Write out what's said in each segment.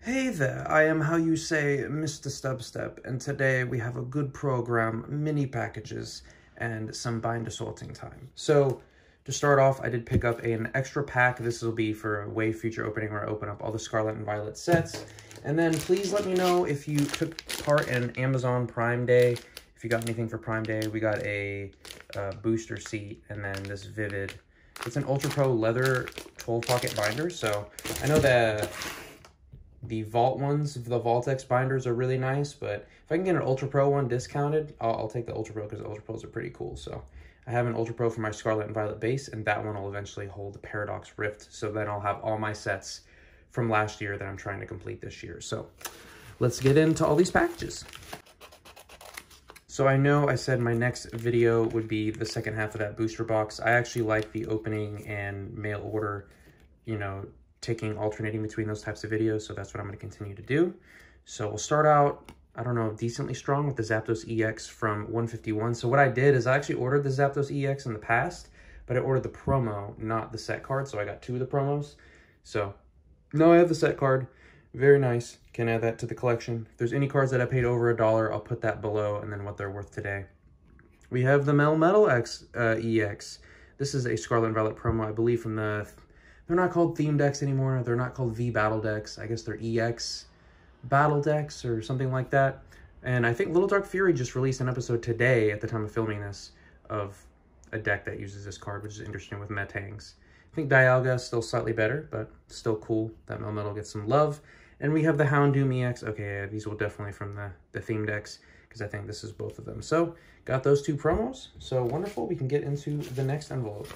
Hey there, I am how you say MisterStubstep, and today we have a good program, mini packages, and some binder sorting time. So, to start off, I did pick up an extra pack. This will be for a way future opening where I open up all the Scarlet and Violet sets. And then please let me know if you took part in Amazon Prime Day. If you got anything for Prime Day, we got a booster seat, and then this Vivid. It's an Ultra Pro leather 12 pocket binder, so I know that the Vault ones, the Vault-X binders are really nice, but if I can get an Ultra Pro one discounted, I'll take the Ultra Pro because the Ultra Pros are pretty cool. So I have an Ultra Pro for my Scarlet and Violet base, and that one will eventually hold the Paradox Rift. So then I'll have all my sets from last year that I'm trying to complete this year. So let's get into all these packages. So I know I said my next video would be the second half of that booster box. I actually like the opening and mail order, alternating between those types of videos, so that's what I'm going to continue to do. So we'll start out, I don't know, decently strong with the Zapdos EX from 151. So what I did is I actually ordered the Zapdos EX in the past, but I ordered the promo, not the set card, so I got two of the promos. So now I have the set card. Very nice. Can add that to the collection. If there's any cards that I paid over $1, I'll put that below and then what they're worth today. We have the Melmetal X EX. This is a Scarlet and Violet promo, I believe, from the... They're not called Theme Decks anymore. They're not called V Battle Decks. I guess they're EX Battle Decks or something like that. And I think Little Dark Fury just released an episode today at the time of filming this of a deck that uses this card, which is interesting with Metangs. I think Dialga is still slightly better, but still cool that Melmetal gets some love. And we have the Houndoom EX. Okay, yeah, these will definitely from the Theme Decks because I think this is both of them. So got those two promos. So wonderful. We can get into the next envelope.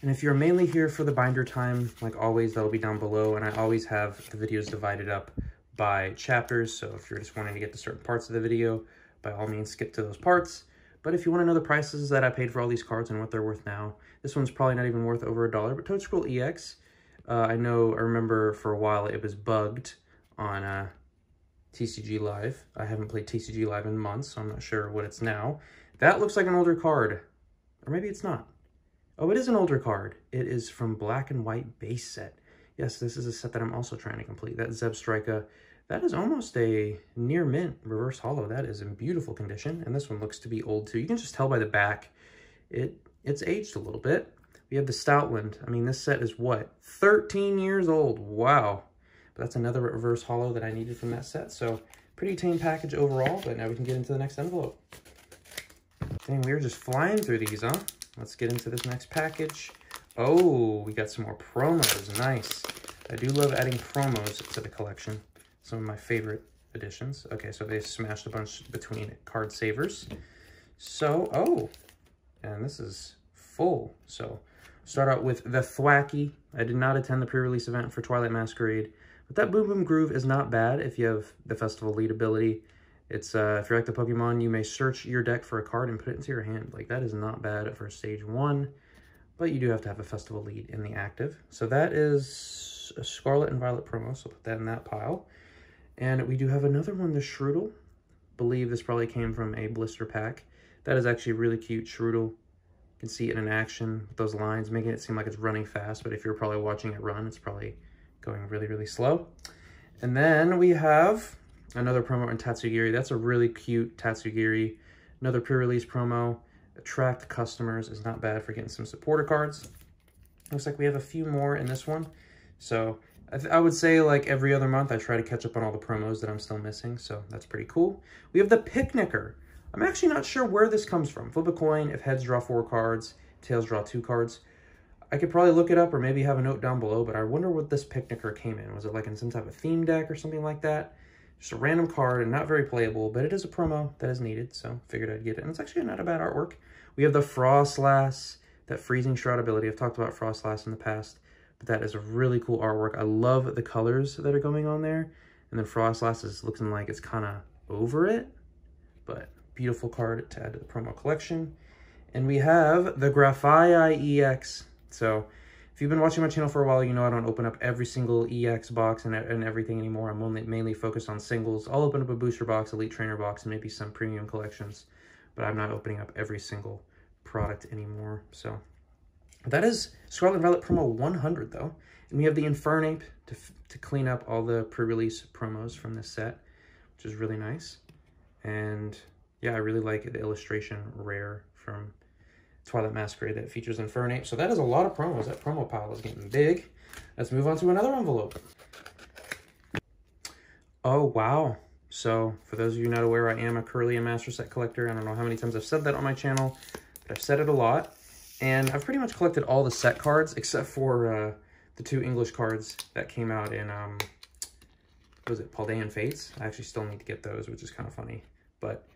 And if you're mainly here for the binder time, like always, that'll be down below. And I always have the videos divided up by chapters. So if you're just wanting to get to certain parts of the video, by all means, skip to those parts. But if you want to know the prices that I paid for all these cards and what they're worth now, this one's probably not even worth over $1. But Toad Scroll EX, I remember for a while it was bugged on TCG Live. I haven't played TCG Live in months, so I'm not sure what it's now. That looks like an older card. Or maybe it's not. Oh, it is an older card. It is from Black and White base set. Yes, this is a set that I'm also trying to complete. That Zebstrika, that is almost a near mint reverse holo. That is in beautiful condition. And this one looks to be old too. You can just tell by the back. It's aged a little bit. We have the Stoutland. I mean, this set is what? 13 years old. Wow. But that's another reverse holo that I needed from that set. So pretty tame package overall, but now we can get into the next envelope. Dang, we are just flying through these, huh? Let's get into this next package. Oh, we got some more promos. Nice. I do love adding promos to the collection. Some of my favorite additions. Okay, so they smashed a bunch between card savers. So, oh, and this is full. So, start out with the Thwacky. I did not attend the pre-release event for Twilight Masquerade, but that Boom Boom Groove is not bad if you have the Festival Lead ability. It's, if you're like the Pokemon, you may search your deck for a card and put it into your hand. Like, that is not bad for stage 1, but you do have to have a Festival Lead in the active. So that is a Scarlet and Violet promo, so put that in that pile. And we do have another one, the Shroodle. Believe this probably came from a blister pack. That is actually a really cute Shroodle. You can see it in action with those lines, making it seem like it's running fast, but if you're probably watching it run, it's probably going really, really slow. And then we have another promo in Tatsugiri. That's a really cute Tatsugiri. Another pre-release promo. Attract customers is not bad for getting some supporter cards. Looks like we have a few more in this one. So I would say like every other month I try to catch up on all the promos that I'm still missing. So that's pretty cool. We have the Picnicker. I'm actually not sure where this comes from. Flip a coin. If heads, draw 4 cards. Tails, draw 2 cards. I could probably look it up or maybe have a note down below, but I wonder what this Picnicker came in. Was it like in some type of theme deck or something like that? Just a random card and not very playable, but it is a promo that is needed, so figured I'd get it. And it's actually not a bad artwork. We have the Frostlass, that Freezing Shroud ability. I've talked about Frostlass in the past, but that is a really cool artwork. I love the colors that are going on there. And then Frostlass is looking like it's kind of over it, but beautiful card to add to the promo collection. And we have the Graphii EX. So if you've been watching my channel for a while, you know I don't open up every single EX box and everything anymore. I'm only mainly focused on singles. I'll open up a booster box, elite trainer box, and maybe some premium collections, but I'm not opening up every single product anymore. So that is Scarlet and Violet promo 100 though. And we have the Infernape to clean up all the pre-release promos from this set, which is really nice. And yeah, I really like the illustration rare from Twilight Masquerade that features Infernape. So that is a lot of promos. That promo pile is getting big. Let's move on to another envelope. Oh, wow. So for those of you not aware, I am a Kirlia Master Set collector. I don't know how many times I've said that on my channel, but I've said it a lot. And I've pretty much collected all the set cards except for the 2 English cards that came out in, what was it, Paldean Fates? I actually still need to get those, which is kind of funny. But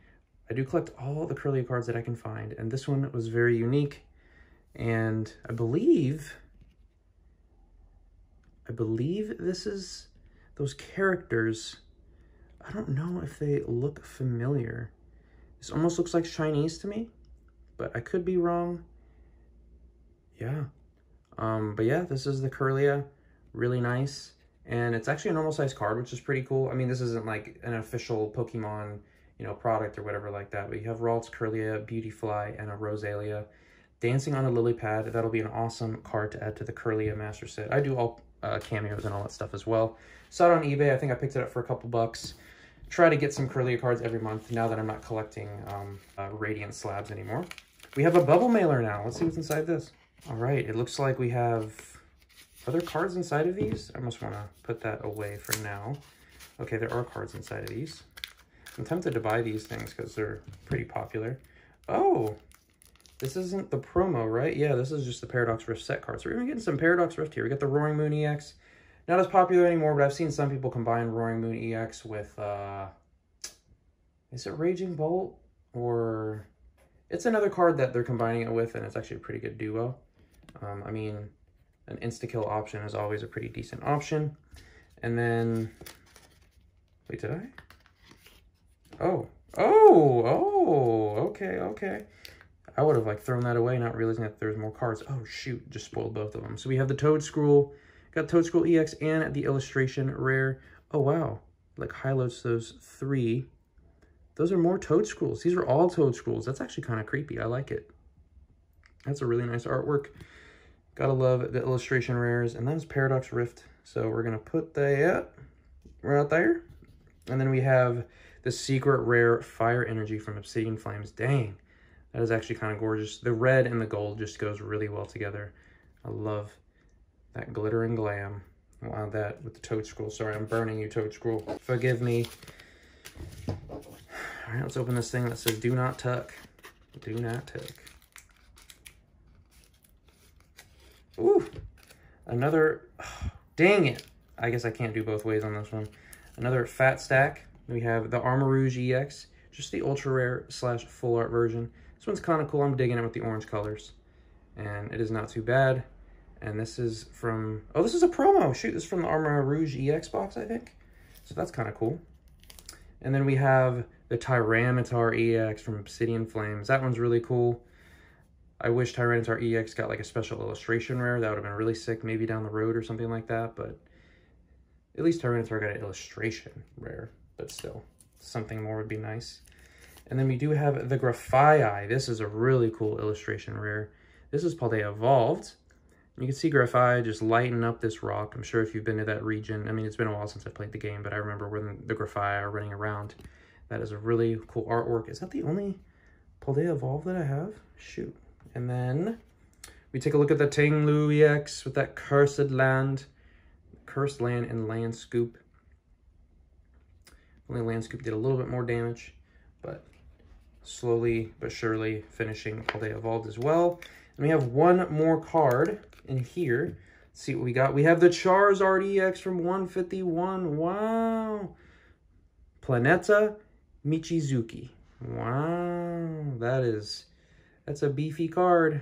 I do collect all the Kirlia cards that I can find, and this one was very unique. And I believe this is those characters. I don't know if they look familiar. This almost looks like Chinese to me, but I could be wrong. Yeah. But yeah, this is the Kirlia, really nice. And it's actually a normal size card, which is pretty cool. I mean, this isn't like an official Pokemon, you know, product or whatever like that. But you have Ralts, Kirlia, Beautyfly, and a Rosalia dancing on a lily pad. That'll be an awesome card to add to the Kirlia Master Set. I do all cameos and all that stuff as well. Saw it on eBay. I think I picked it up for a couple bucks. Try to get some Kirlia cards every month now that I'm not collecting Radiant Slabs anymore. We have a bubble mailer now. Let's see what's inside this. All right, it looks like we have other cards inside of these. I almost want to put that away for now. Okay, there are cards inside of these. I'm tempted to buy these things because they're pretty popular. Oh, this isn't the promo, right? Yeah, this is just the Paradox Rift set card. So we're even getting some Paradox Rift here. We got the Roaring Moon EX. Not as popular anymore, but I've seen some people combine Roaring Moon EX with, is it Raging Bolt? Or it's another card that they're combining it with, and it's actually a pretty good duo. I mean, an insta-kill option is always a pretty decent option. And then, wait, did I? Okay. I would have like thrown that away, not realizing that there's more cards. Oh shoot, just spoiled both of them. So we have the Toadscruel, got Toadscruel EX and the illustration rare. Oh wow, like highlights those 3. Those are more Toadscruels. These are all Toadscruels. That's actually kind of creepy. I like it. That's a really nice artwork. Gotta love the illustration rares. And that is Paradox Rift. So we're gonna put that right there. And then we have the secret rare Fire Energy from Obsidian Flames. Dang, that is actually kind of gorgeous. The red and the gold just goes really well together. I love that glitter and glam. Wow, that with the Toadscruel. Sorry, I'm burning you, Toadscruel. Forgive me. All right, let's open this thing that says do not tuck. Do not tuck. Ooh, another, oh, dang it. I guess I can't do both ways on this one. Another fat stack. We have the Armor Rouge EX, just the ultra rare / full art version. This one's kind of cool. I'm digging it with the orange colors, and it is not too bad. And this is from, oh, this is a promo. Shoot, this is from the Armor Rouge EX box, I think. So that's kind of cool. And then we have the Tyranitar EX from Obsidian Flames. That one's really cool. I wish Tyranitar EX got like a special illustration rare. That would have been really sick, maybe down the road or something like that. But at least Tyranitar got an illustration rare. But still, something more would be nice. And then we do have the Grafai. This is a really cool illustration rare. This is Paldea Evolved. You can see Grafai just lighting up this rock. I'm sure if you've been to that region, I mean, it's been a while since I played the game, but I remember when the Grafai are running around. That is a really cool artwork. Is that the only Paldea Evolved that I have? Shoot. And then we take a look at the Tinglu EX with that Cursed Land and Land Scoop. Only Land Scoop did a little bit more damage, but slowly but surely finishing Paldea Evolved as well. And we have one more card in here. Let's see what we got. We have the Charizard EX from 151. Wow. Planeta Michizuki. Wow. That's a beefy card.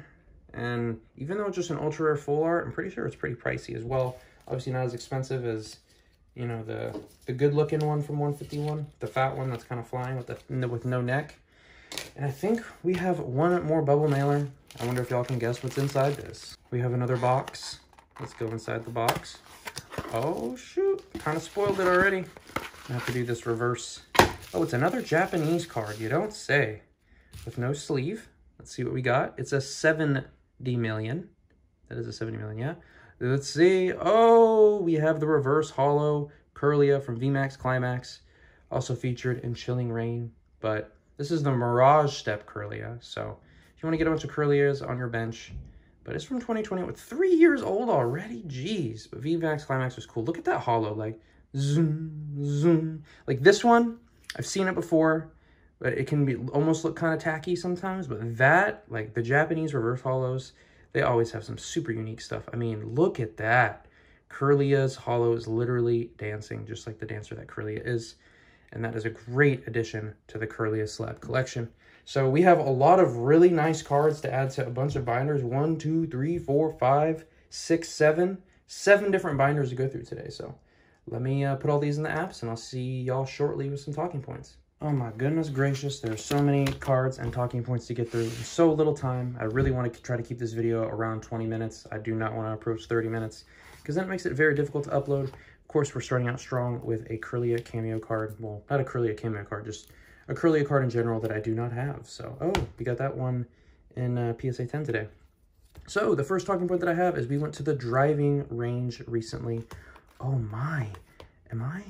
And even though it's just an ultra rare full art, I'm pretty sure it's pretty pricey as well. Obviously not as expensive as, you know, the good looking one from 151, the fat one that's kind of flying with no neck. And I think we have one more bubble mailer. I wonder if y'all can guess what's inside this. We have another box. Let's go inside the box. Oh shoot, kind of spoiled it already. I have to do this reverse. Oh, it's another Japanese card, you don't say. With no sleeve. Let's see what we got. It's a 70 million. That is a 70 million, yeah. Let's see. Oh, we have the reverse holo Kirlia from VMAX Climax, also featured in Chilling Rain. But this is the Mirage Step Kirlia. So if you want to get a bunch of Kirlias on your bench, but it's from 2020 with 3 years old already. Jeez. But VMAX Climax was cool. Look at that holo, like zoom, zoom. Like this one, I've seen it before, but it can be almost look kind of tacky sometimes. But that, like the Japanese reverse holos, they always have some super unique stuff. I mean, look at that. Kirlia's holo is literally dancing, just like the dancer that Kirlia is. And that is a great addition to the Kirlia Slab collection. So we have a lot of really nice cards to add to a bunch of binders. 1, 2, 3, 4, 5, 6, 7. 7 different binders to go through today. So let me put all these in the apps, and I'll see y'all shortly with some talking points. Oh my goodness gracious, there's so many cards and talking points to get through in so little time. I really want to try to keep this video around 20 minutes. I do not want to approach 30 minutes because that makes it very difficult to upload. Of course, we're starting out strong with a Kirlia cameo card. Well, not a Kirlia cameo card, just a Kirlia card in general that I do not have. So, oh, we got that one in PSA 10 today. So, the first talking point that I have is we went to the driving range recently. Oh my, am I?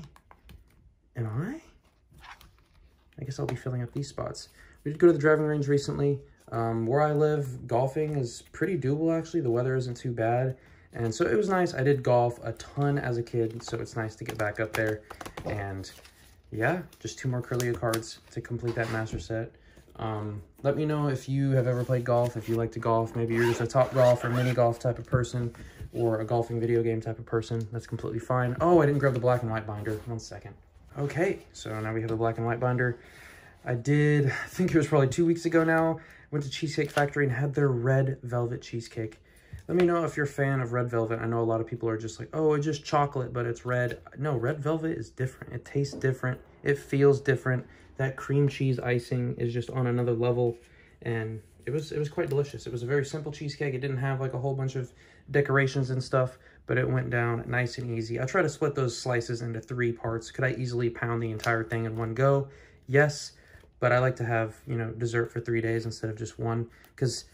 I guess I'll be filling up these spots. We did go to the driving range recently. Where I live, golfing is pretty doable, actually. The weather isn't too bad. And so it was nice. I did golf a ton as a kid, so it's nice to get back up there. And yeah, just 2 more Kirlia cards to complete that master set. Let me know if you have ever played golf, if you like to golf. Maybe you're just a top golf or mini golf type of person, or a golfing video game type of person. That's completely fine. Oh, I didn't grab the black and white binder. 1 second. Okay, so now we have the black and white binder. I think it was probably 2 weeks ago now, went to Cheesecake Factory and had their red velvet cheesecake. Let me know if you're a fan of red velvet. I know a lot of people are just like, oh, it's just chocolate, but it's red. No, red velvet is different. It tastes different. It feels different. That cream cheese icing is just on another level, and it was quite delicious. It was a very simple cheesecake. It didn't have like a whole bunch of decorations and stuff, but it went down nice and easy. I try to split those slices into 3 parts. Could I easily pound the entire thing in one go? Yes, but I like to have, you know, dessert for 3 days instead of just one, because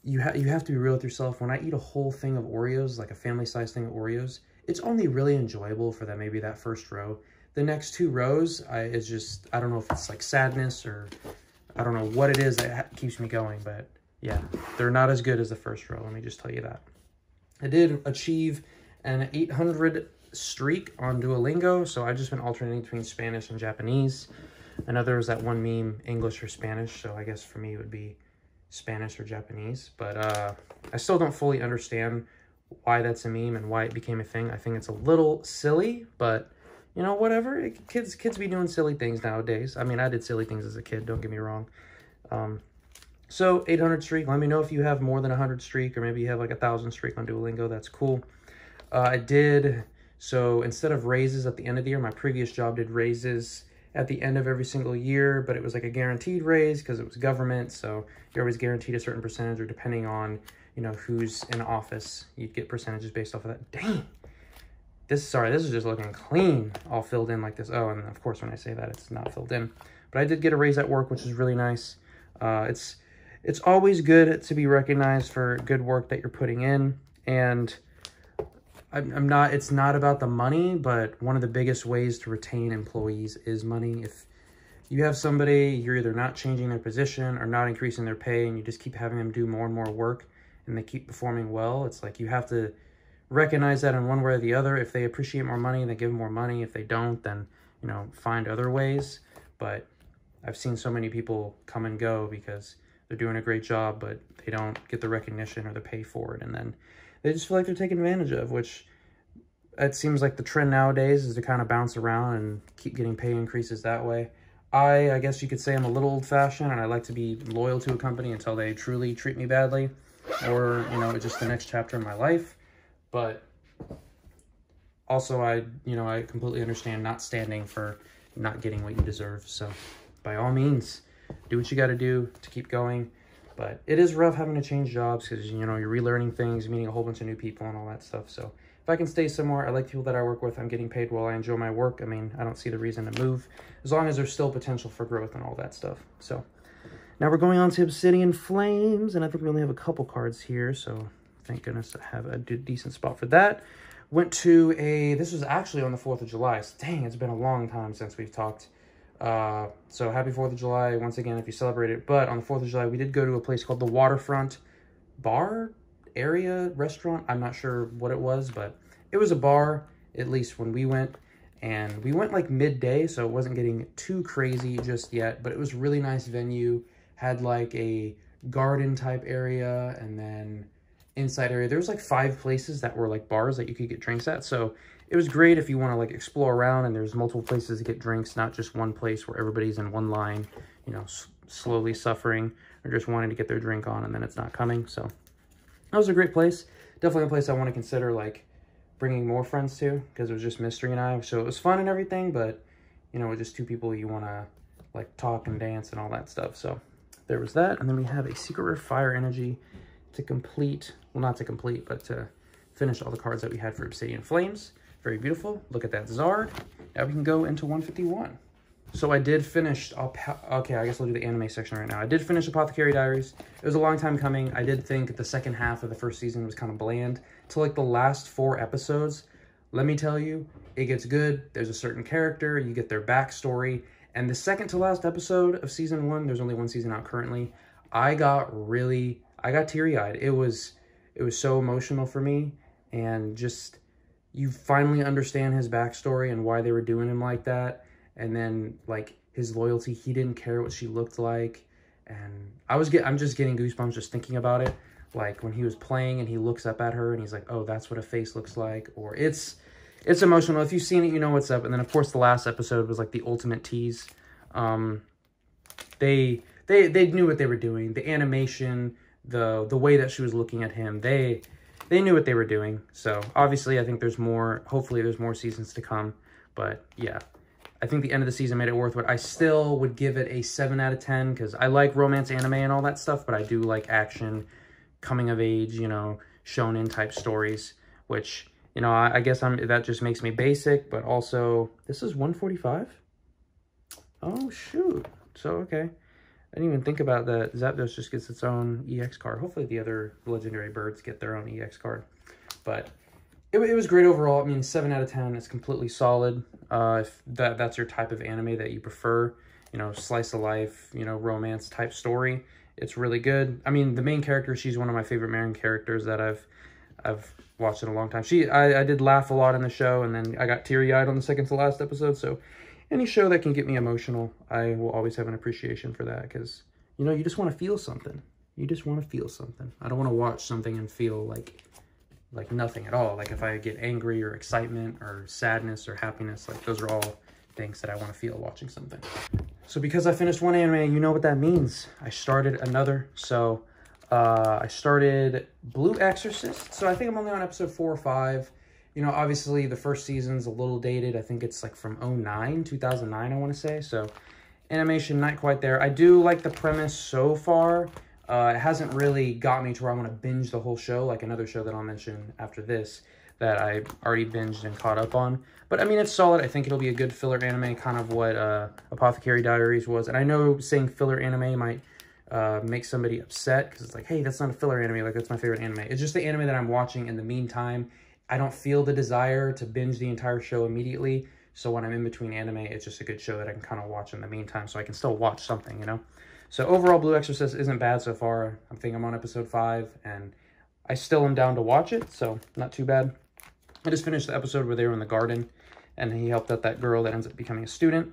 you have to be real with yourself. When I eat a whole thing of Oreos, like a family-sized thing of Oreos, it's only really enjoyable for maybe that first row. The next 2 rows, it's just, I don't know if it's like sadness or I don't know what it is that keeps me going, but yeah, they're not as good as the first row. Let me just tell you that. I did achieve an 800 streak on Duolingo, so I've just been alternating between Spanish and Japanese. I know there was that one meme, English or Spanish, so I guess for me it would be Spanish or Japanese, but I still don't fully understand why that's a meme and why it became a thing. I think it's a little silly, but you know, whatever. Kids be doing silly things nowadays. I mean, I did silly things as a kid, don't get me wrong. So 800 streak, let me know if you have more than 100 streak, or maybe you have like 1,000 streak on Duolingo. That's cool. So instead of raises at the end of the year, my previous job did raises at the end of every single year, but it was like a guaranteed raise because it was government. So you're always guaranteed a certain percentage, or depending on, you know, who's in office, you'd get percentages based off of that. Dang. This is just looking clean, all filled in like this. Oh, and of course, when I say that, it's not filled in. But I did get a raise at work, which is really nice. It's always good to be recognized for good work that you're putting in. And it's not about the money, but one of the biggest ways to retain employees is money. If you have somebody, you're either not changing their position or not increasing their pay, and you just keep having them do more and more work, and they keep performing well, it's like you have to recognize that in one way or the other. If they appreciate more money, they give them more money. If they don't, then, you know, find other ways. But I've seen so many people come and go because they're doing a great job, but they don't get the recognition or the pay for it. And then they just feel like they're taken advantage of, which it seems like the trend nowadays is to kind of bounce around and keep getting pay increases that way. I guess you could say I'm a little old-fashioned, and I like to be loyal to a company until they truly treat me badly, or, you know, it's just the next chapter in my life. But also, I completely understand not standing for not getting what you deserve. So by all means, do what you got to do to keep going. But it is rough having to change jobs because, you know, you're relearning things, meeting a whole bunch of new people and all that stuff. So if I can stay somewhere, I like the people that I work with, I'm getting paid well, I enjoy my work. I mean, I don't see the reason to move as long as there's still potential for growth and all that stuff. So now we're going on to Obsidian Flames, and I think we only have a couple cards here. So thank goodness I have a decent spot for that. Went to this was actually on the 4th of July. So, dang, it's been a long time since we've talked. So happy 4th of July once again if you celebrate it. But on the 4th of July, we did go to a place called the Waterfront Bar Area Restaurant. I'm not sure what it was, but it was a bar, at least when we went. And we went like midday, so it wasn't getting too crazy just yet. But it was a really nice venue. Had like a garden type area, and then inside area. There was like 5 places that were like bars that you could get drinks at. So it was great if you want to like explore around and there's multiple places to get drinks, not just one place where everybody's in one line, you know, slowly suffering or just wanting to get their drink on and then it's not coming. So that was a great place. Definitely a place I want to consider like bringing more friends to, because it was just Mystery and I. So it was fun and everything, but you know, with just 2 people, you want to like talk and dance and all that stuff. So there was that. And then we have a Secret Rare Fire Energy to complete, well, not to complete, but to finish all the cards that we had for Obsidian Flames. Very beautiful. Look at that Zard. Now we can go into 151. So I did finish, okay, I guess I'll do the anime section right now. I did finish Apothecary Diaries. It was a long time coming. I did think the second half of the first season was kind of bland. To like the last 4 episodes, let me tell you, it gets good. There's a certain character, you get their backstory. And the second to last episode of season 1, there's only 1 season out currently, I got teary-eyed. It was so emotional for me, and just, you finally understand his backstory and why they were doing him like that. And then like his loyalty, he didn't care what she looked like. And I'm just getting goosebumps just thinking about it. Like when he was playing and he looks up at her and he's like, oh, that's what a face looks like. Or it's emotional. If you've seen it, you know what's up. And then of course the last episode was like the ultimate tease. They knew what they were doing. The animation, the way that she was looking at him, they knew what they were doing. So obviously I think there's more, hopefully there's more seasons to come. But yeah, I think the end of the season made it worth it. I still would give it a 7 out of 10 because I like romance anime and all that stuff, but I do like action, coming of age, you know, shonen type stories, which, you know, I guess that just makes me basic, but also, this is 145? Oh, shoot. So, okay. I didn't even think about that. Zapdos just gets its own EX card. Hopefully the other legendary birds get their own EX card. But it was great overall. I mean, 7 out of 10 is completely solid. If that's your type of anime that you prefer, you know, slice of life, you know, romance type story, it's really good. I mean, the main character, she's one of my favorite main characters that I've watched in a long time. I did laugh a lot in the show, and then I got teary-eyed on the second to last episode. So any show that can get me emotional, I will always have an appreciation for that, because, you know, you just want to feel something. You just want to feel something. I don't want to watch something and feel like nothing at all. Like if I get angry or excitement or sadness or happiness, like those are all things that I want to feel watching something. So because I finished one anime, you know what that means. I started another. So I started Blue Exorcist. So I think I'm only on episode 4 or 5. You know, obviously the first season's a little dated. I think it's like from 2009, I want to say. So animation, not quite there. I do like the premise so far. It hasn't really got me to where I want to binge the whole show, like another show that I'll mention after this that I already binged and caught up on. But I mean, it's solid. I think it'll be a good filler anime, kind of what Apothecary Diaries was. And I know saying filler anime might make somebody upset, because it's like, hey, that's not a filler anime. Like, that's my favorite anime. It's just the anime that I'm watching in the meantime. I don't feel the desire to binge the entire show immediately. So when I'm in between anime, it's just a good show that I can kind of watch in the meantime, so I can still watch something, you know? So overall, Blue Exorcist isn't bad so far. I think I'm on episode 5, and I still am down to watch it, so not too bad. I just finished the episode where they were in the garden, and he helped out that girl that ends up becoming a student.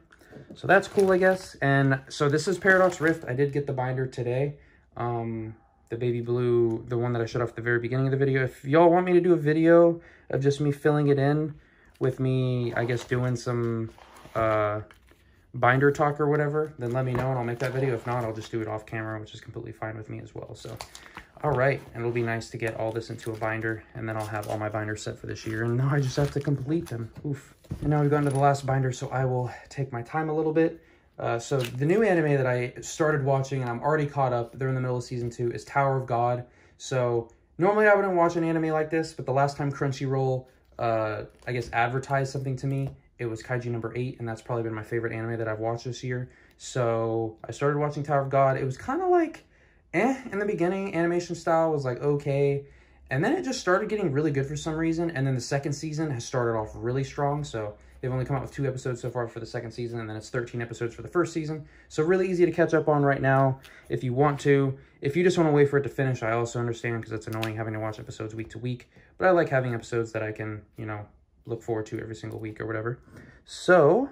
So that's cool, I guess. And so this is Paradox Rift. I did get the binder today. The baby blue, the one that I showed off at the very beginning of the video. If y'all want me to do a video of just me filling it in with me, I guess, doing some binder talk or whatever, then let me know and I'll make that video. If not, I'll just do it off camera, which is completely fine with me as well. So, all right. And it'll be nice to get all this into a binder, and then I'll have all my binders set for this year. And now I just have to complete them. Oof. And now we've gotten to the last binder, so I will take my time a little bit. So the new anime that I started watching, and I'm already caught up, they're in the middle of season 2, is Tower of God. So normally I wouldn't watch an anime like this, but the last time Crunchyroll, I guess, advertised something to me, it was Kaiju number 8, and that's probably been my favorite anime that I've watched this year. So I started watching Tower of God. It was kind of like, in the beginning. Animation style was like okay, And then it just started getting really good for some reason. And then the second season has started off really strong. So they've only come out with 2 episodes so far for the second season. And then it's 13 episodes for the first season. So really easy to catch up on right now if you want to. If you just want to wait for it to finish, I also understand, because it's annoying having to watch episodes week to week. But I like having episodes that I can, you know, look forward to every single week or whatever. So,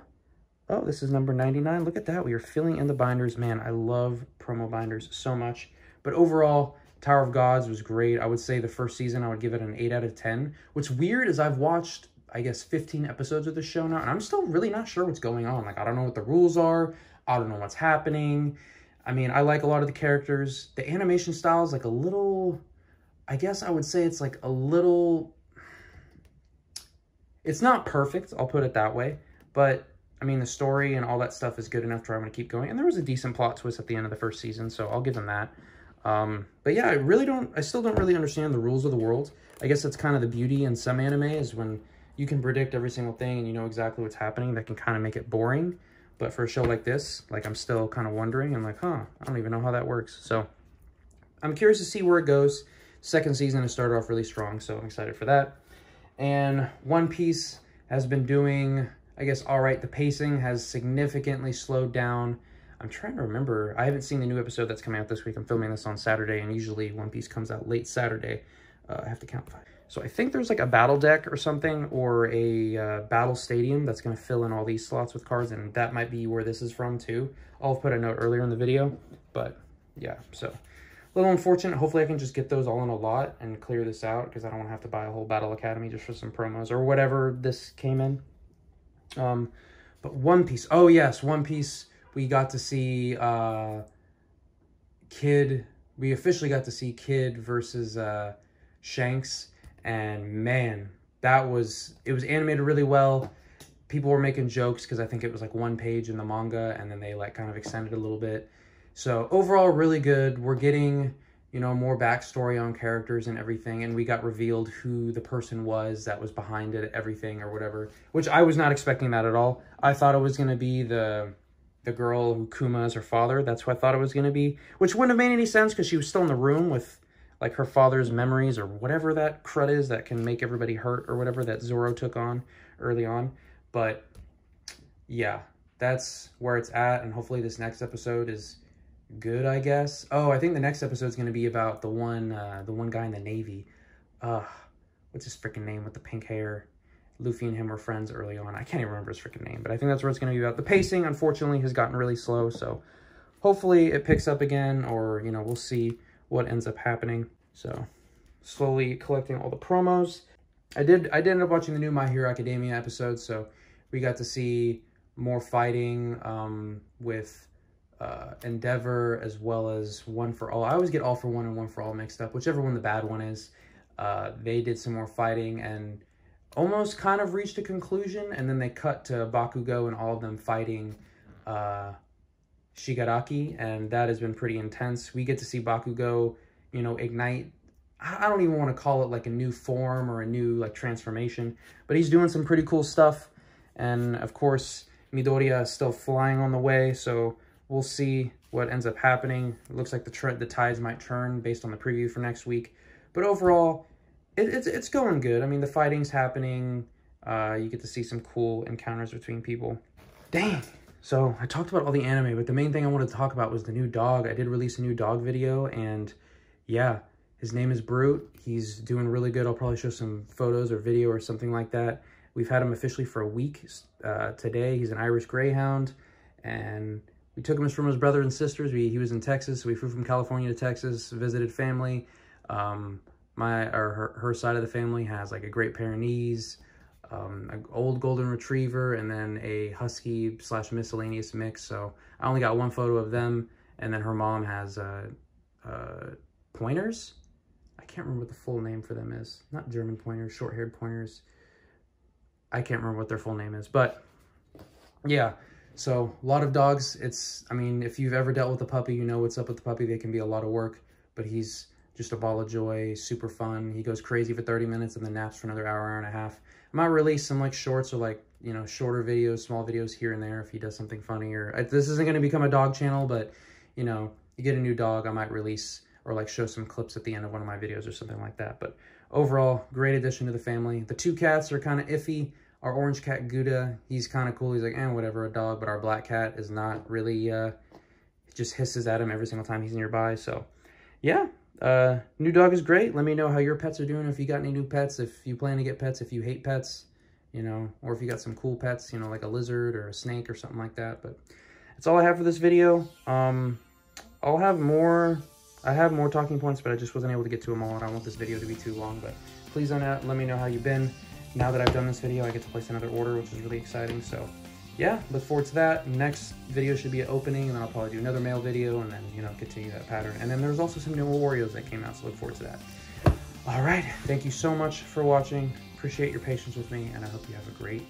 oh, this is number 99. Look at that. We are filling in the binders. Man, I love promo binders so much. But overall, Tower of Gods was great. I would say the first season, I would give it an 8 out of 10. What's weird is I've watched, I guess, 15 episodes of the show now, and I'm still really not sure what's going on. Like, I don't know what the rules are. I don't know what's happening. I mean, I like a lot of the characters. The animation style is like a little, I guess I would say it's like a little, it's not perfect, I'll put it that way. But, I mean, the story and all that stuff is good enough to where I'm going to keep going. And there was a decent plot twist at the end of the first season, so I'll give them that. But yeah, I still don't really understand the rules of the world. I guess that's kind of the beauty in some anime, is when you can predict every single thing and you know exactly what's happening. That can kind of make it boring. But for a show like this, like, I'm still kind of wondering. I'm like, huh, I don't even know how that works. So I'm curious to see where it goes. Second season has started off really strong, so I'm excited for that. And One Piece has been doing, I guess, all right. The pacing has significantly slowed down. I'm trying to remember. I haven't seen the new episode that's coming out this week. I'm filming this on Saturday, and usually One Piece comes out late Saturday. I have to count 5. So I think there's like a battle deck or something, or a battle stadium that's going to fill in all these slots with cards, and that might be where this is from too. I'll put a note earlier in the video, but yeah, so a little unfortunate. Hopefully I can just get those all in a lot and clear this out, because I don't want to have to buy a whole Battle Academy just for some promos or whatever this came in. But One Piece. Oh yes, One Piece. We got to see Kid. We officially got to see Kid versus Shanks. And man, it was animated really well. People were making jokes because I think it was like 1 page in the manga, and then they like kind of extended a little bit. So overall, really good. We're getting, you know, more backstory on characters and everything, and we got revealed who the person was that was behind it, everything or whatever, which I was not expecting that at all. I thought it was going to be the girl who Kuma is her father. That's who I thought it was going to be, which wouldn't have made any sense because she was still in the room with like her father's memories or whatever that crud is that can make everybody hurt or whatever that Zoro took on early on. But yeah, that's where it's at. And hopefully this next episode is good, I guess. Oh, I think the next episode is going to be about the one guy in the Navy. What's his freaking name with the pink hair? Luffy and him were friends early on. I can't even remember his freaking name, but I think that's what it's going to be about. The pacing, unfortunately, has gotten really slow. So hopefully it picks up again, or, you know, we'll see what ends up happening. So slowly collecting all the promos. I did end up watching the new My Hero Academia episode, so we got to see more fighting with Endeavor, as well as One for All. I always get All for One and One for All mixed up, whichever one the bad one is. They did some more fighting and almost kind of reached a conclusion, and then they cut to Bakugo and all of them fighting Shigaraki, and that has been pretty intense. We get to see Bakugo, you know, ignite. I don't even want to call it like a new form or a new like transformation, but he's doing some pretty cool stuff. And of course, Midoriya is still flying on the way, so we'll see what ends up happening. It looks like the tides might turn based on the preview for next week. But overall, it's going good. I mean, the fighting's happening. You get to see some cool encounters between people. Dang. So I talked about all the anime, but the main thing I wanted to talk about was the new dog. I did release a new dog video, and yeah, his name is Brute. He's doing really good. I'll probably show some photos or video or something like that. We've had him officially for a week today. He's an Irish Greyhound, and we took him from his brother and sisters. He was in Texas, so we flew from California to Texas, visited family. Her side of the family has like a Great Pyrenees, an old golden retriever, and then a husky / miscellaneous mix. So I only got one photo of them, and then her mom has pointers. I can't remember what the full name for them is. Not German pointers, short-haired pointers. I can't remember what their full name is, but yeah. So a lot of dogs. I mean, if you've ever dealt with a puppy, you know what's up with the puppy. They can be a lot of work, but he's just a ball of joy, super fun. He goes crazy for 30 minutes and then naps for another hour and a half. I might release some like shorts or like, you know, shorter videos, small videos here and there if he does something funny. Or this isn't going to become a dog channel, but, you know, you get a new dog, I might release or like show some clips at the end of one of my videos or something like that. But overall, great addition to the family. The two cats are kind of iffy. Our orange cat, Gouda, he's kind of cool. He's like, whatever, a dog. But our black cat is not really, he just hisses at him every single time he's nearby. So, yeah, new dog is great. Let me know how your pets are doing. If you got any new pets, if you plan to get pets, if you hate pets, you know, or if you got some cool pets, you know, like a lizard or a snake or something like that. But that's all I have for this video. I have more talking points, but I just wasn't able to get to them all, and I don't want this video to be too long. But please let me know how you've been. Now that I've done this video, I get to place another order, which is really exciting. So yeah, look forward to that. Next video should be an opening, and then I'll probably do another mail video, and then, you know, continue that pattern. And then there's also some new Oreos that came out, so look forward to that. All right, thank you so much for watching. Appreciate your patience with me, and I hope you have a great